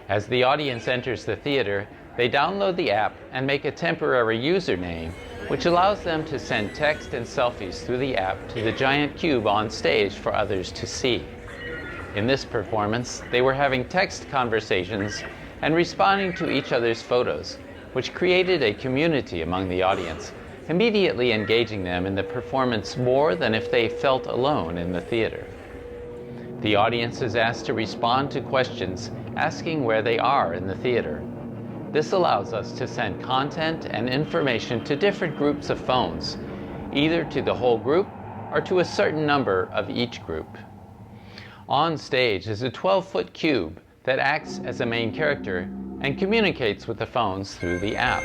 As the audience enters the theater, they download the app and make a temporary username, which allows them to send text and selfies through the app to the giant cube on stage for others to see. In this performance, they were having text conversations and responding to each other's photos, which created a community among the audience, immediately engaging them in the performance more than if they felt alone in the theater. The audience is asked to respond to questions asking where they are in the theater. This allows us to send content and information to different groups of phones, either to the whole group or to a certain number of each group. On stage is a 12-foot cube that acts as a main character and communicates with the phones through the app.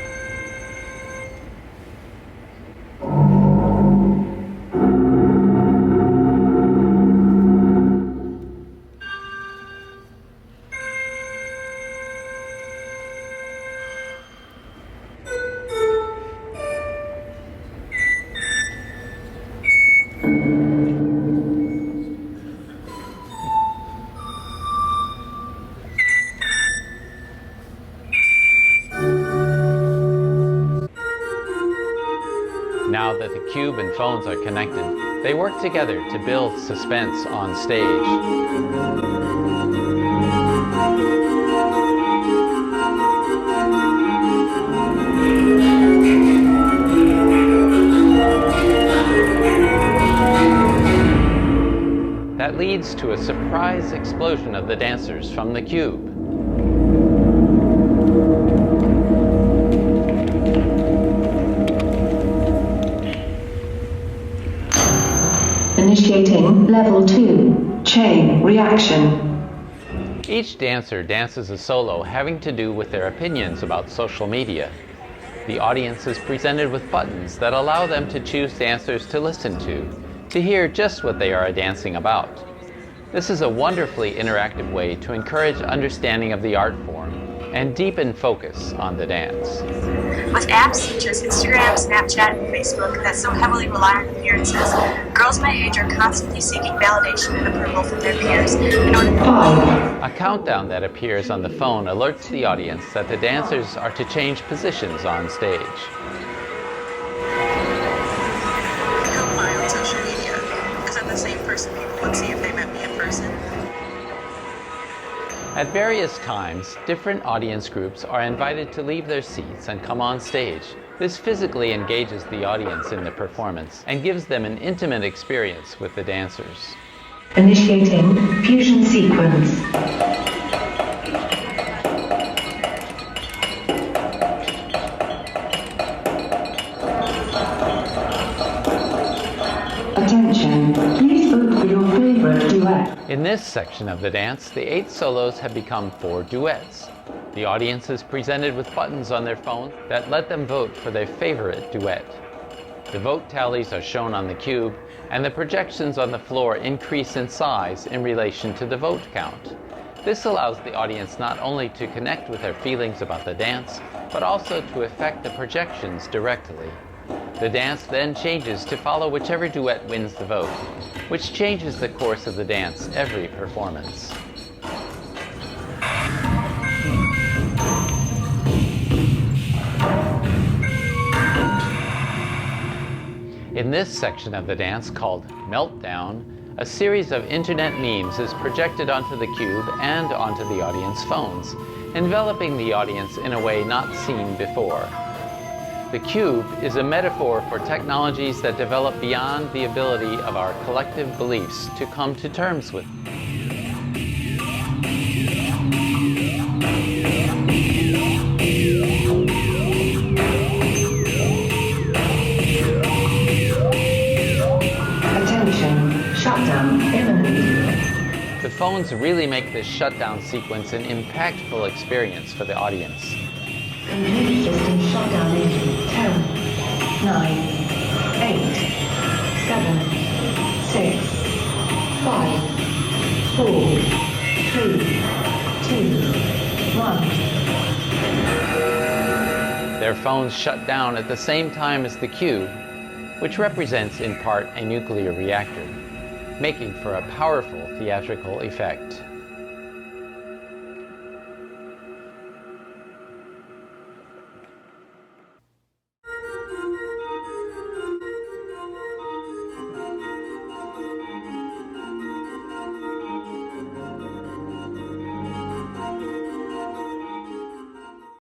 Now that the cube and phones are connected, they work together to build suspense on stage. That leads to a surprise explosion of the dancers from the cube. Initiating level 2, chain reaction. Each dancer dances a solo having to do with their opinions about social media. The audience is presented with buttons that allow them to choose dancers to listen to hear just what they are dancing about. This is a wonderfully interactive way to encourage understanding of the art form and deepen focus on the dance. With apps such as Instagram, Snapchat, and Facebook that so heavily rely on appearances, girls my age are constantly seeking validation and approval from their peers in order to... A countdown that appears on the phone alerts the audience that the dancers are to change positions on stage. On social media, is that the same person people would see if they met me in person? At various times, different audience groups are invited to leave their seats and come on stage. This physically engages the audience in the performance and gives them an intimate experience with the dancers. Initiating fusion sequence. Attention, please vote for your favorite duet. In this section of the dance, the 8 solos have become 4 duets. The audience is presented with buttons on their phone that let them vote for their favorite duet. The vote tallies are shown on the cube, and the projections on the floor increase in size in relation to the vote count. This allows the audience not only to connect with their feelings about the dance, but also to affect the projections directly. The dance then changes to follow whichever duet wins the vote, which changes the course of the dance every performance. In this section of the dance, called Meltdown, a series of internet memes is projected onto the cube and onto the audience phones, enveloping the audience in a way not seen before. The cube is a metaphor for technologies that develop beyond the ability of our collective beliefs to come to terms with. Attention, shutdown imminent. The phones really make this shutdown sequence an impactful experience for the audience. Complete system shutdown in 10, 9, 8, 7, 6, 5, 4, 3, 2, 1. Their phones shut down at the same time as the cube, which represents in part a nuclear reactor, making for a powerful theatrical effect.